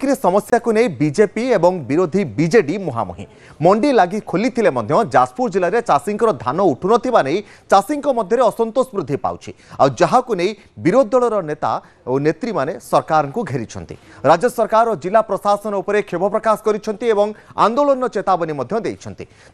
बिक्री समस्या को नहीं बीजेपी एवं विरोधी बीजेडी मुहांमुही मंडी लगी खोली जाजपुर जिले में चाषी धान उठुन नहीं चाषी मध्य असंतोष वृद्धि पाउछि जहाँ नहीं विरोधी दलर नेता और नेत्री माने सरकार को घेरी राज्य सरकार और जिला प्रशासन उपर क्षोभ प्रकाश कर आंदोलन चेतावनी तेज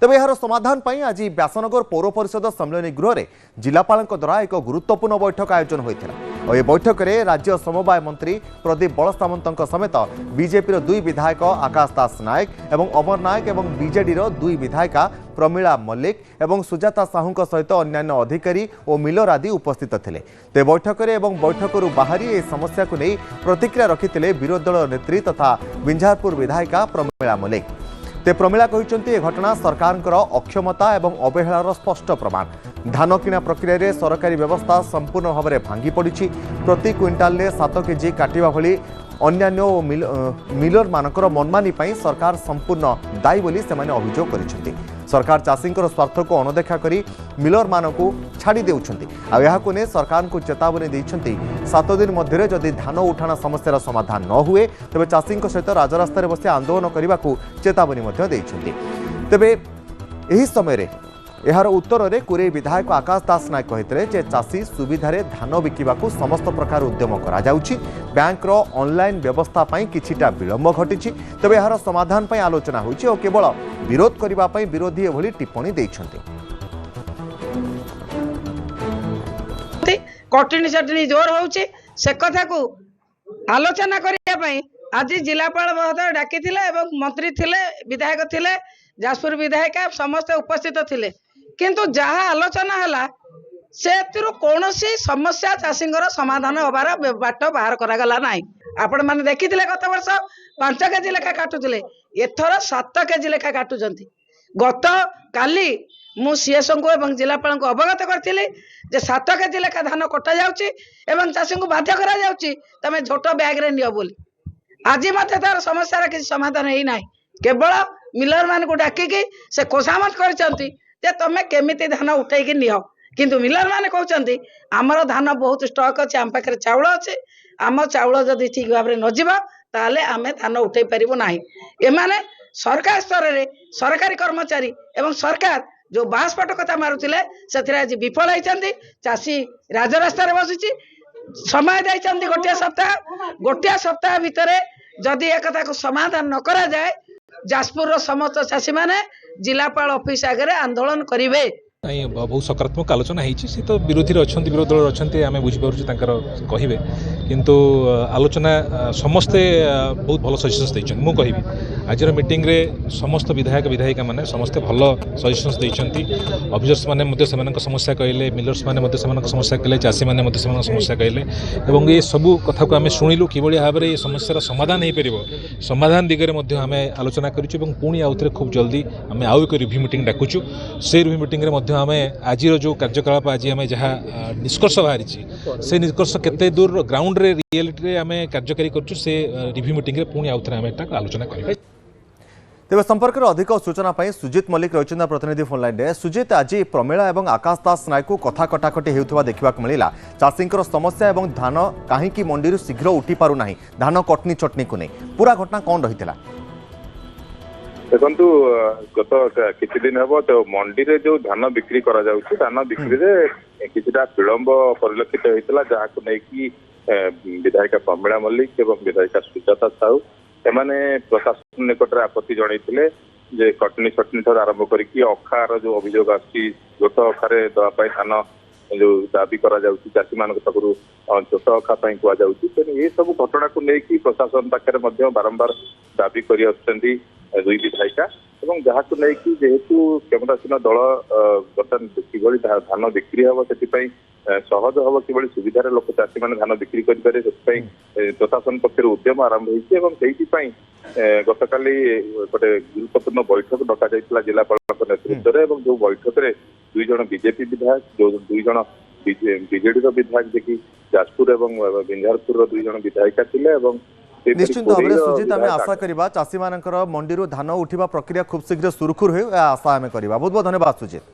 यार समाधान पर आज व्यासनगर पौर परिषद सम्मेलन गृह में जिलापाल द्वारा एक गुरुत्वपूर्ण बैठक आयोजन होता और ये बैठक में राज्य समवाय मंत्री प्रदीप बल सामंत समेत बीजेपी दुई विधायक आकाश दास नायक एवं अमर नायक एवं बीजेडी दुई विधायिका प्रमीला मल्लिक एवं सुजाता साहू सहित अन्यान्य अधिकारी और मिलर आदि उपस्थित थे ते बैठक में बैठक बाहरी ए समस्या को नहीं प्रतिक्रिया रखिते विरोधी दल नेत्री तथा विंझारपुर विधायिका प्रमीला मल्लिक ते प्रमीला कहते घटना सरकार अक्षमता एवं अवहेलार स्पष्ट प्रमाण धान किणा प्रक्रिया रे सरकारी व्यवस्था संपूर्ण भाव में भांगी पड़ी प्रति क्विंटाल 7 केजी काटिबा भली अन्यान्य मिलर मानकर मनमानी पाई सरकार संपूर्ण दायी बोली से अभियोग कर सरकार चाषी स्वार्थ को अणदेखा करी मिलर मानकू छाड़ी देउछंती को ने सरकार को चेतावनी देइछंती 7 दिन मध्य जदि धान उठाण समस्यार समाधान न हुए तेबे चाषी सहित राजरास्तार बसी आंदोलन करने को चेतावनी देइछंती तेबे एही समय रे यार उत्तर में कुरे विधायक आकाश दास नायक कहते चाषी सुविधार धान बिकिबा समस्त प्रकार उद्यम बैंक ऑनलाइन व्यवस्था किछिटा विलंब घटी तेज यार समाधान पर आलोचना होती और केवल विरोध करने विरोधी एभली टिप्पणी देइछन्ति। कटनी चटनी जोर होउछि से कथा को आलोचना करने आज जिलापाल महोदय डाकी मंत्री थिले विधायक थिले जाजपुर विधायिका समस्ते उपस्थित थिले किंतु जहाँ आलोचना है से कौन समस्या चाषी समाधान हबार बाट बाहर करागला ना आपण मैंने देखी गत वर्ष 5 केजी लेखा काटुले एथर 7 केजी लेखा काटुंट गत काली मु सीएसओ को जिलापाल को अवगत करी 7 केजी लेखा धान कटा जाऊँगी चाषी को बाध्य करा झोट बैग रे नियो बोली आज मत तार समस्या किसी समाधान ही ना केवल मिलर मान को डाकिकी से खोसामत कर तमें केमिति धान उठेकी निह किंतु मिलर माने कहते आमर धान बहुत स्टॉक अच्छे आम पाखे चाउल अच्छे आम चाउल जदि ठीक भाव में नजिबा ताले आमे धान उठे पारिबो नाही एमाने सरकार स्तर रे सरकारी कर्मचारी एवं सरकार जो बांसपट कथा मारुतिले सेथिरे आज विफल होइचंदी चाषी राजरास्ता रे बसिची समय दैचंदी गोटिया सप्ताह भितरे जदि एक कथा को समाधान न करा जाए जाजपुर समस्त चाषी माने जिलापाल ऑफिस आगे आंदोलन करेंगे। बहुत सकारात्मक आलोचना होती तो विरोधी अच्छा विरोधी दल अच्छा आम बुझीपार कहे किंतु आलोचना समस्ते बहुत भल सजेसन्स देते मुझे कहि आज मीटिंग रे समस्त विधायक विधायिका माने समस्ते भल सजेसन्स देते अफिसर्स मैंने समस्या कहले मिलर्स मैंने समस्या कहले चाषी मैंने समस्या कहले और ये सबू कथा को आम शुणिलु कि भाव में समस्यार समाधान हो पार समाधान दिगरे आम आलोचना करूँ पुणी आउ थे खूब जल्दी आम आउ एक रिव्यू मीटिंग डाकुचु से रिव्यू मीटिंग आम आज जो कार्यकलाप आज आम जहाँ निष्कर्ष बाहरी से निष्कर्ष केते दूर ग्राउंड रे रियलिटी रे आम कार्यकारी करूँ से रिव्यू मीटिंग रे पुणी आउ थे आम आलोचना करें। तेज संपर्क में अधिक सूचना सुजित मल्लिक रही प्रतिनिधि फोन लाइन में सुजित आज प्रमीला और आकाश दास नायक को कथा कटाकटी होता देखा मिला चाषी समस्या और धान कहीं मंडी शीघ्र उठी पारना धान कटनी चटनी को नहीं पूरा घटना कौन रही है? देखु गत किछि दिन हम तो मंडी रे जो धान बिक्री करा जाउछि धान बिक्री रे किछिटा विलंब परिलक्षित होइतला जहाँ को नेकी विधायिका प्रमीला मल्लिक एवं विधायिका सुजाता साहू एमाने प्रशासन निकट आपत्ति जनइथिले जे कटनी छटनी ठार आरंभ करके अखार जो अभियोग आछि छोट अखारे दवाई धान जो दाबी करा जाउछि चाषी मान पाखु छोट अखा कह जाउछि तेणु ये सब घटना को लेकिन प्रशासन पाखे बारंबार दाबी कर दुई विधायिका और जहाँ को लेकिन जेहेतु क्षमतासीन दल बर्तमान कि धान बिक्री हम से सहज हम कि सुविधार लोक चाषी मैंने धान बिक्री करें प्रशासन पक्ष उद्यम आरंभ होती गत काली गोटे गुरुत्वपूर्ण बैठक डक जाता जिलापाल नेतृत्व में जो बैठक में 2 जन बीजेपी विधायक जो 2 जन बीजेडी विधायक जी जाजपुर और विंझारपुर 2 जन विधायिका थे निश्चित भाव में सुजित आम आशा करवा चाषी मान मंडी धान उठा प्रक्रिया खूब शीघ्र सुरखुर हो आशा आम करवा। बहुत बहुत धन्यवाद सुजित।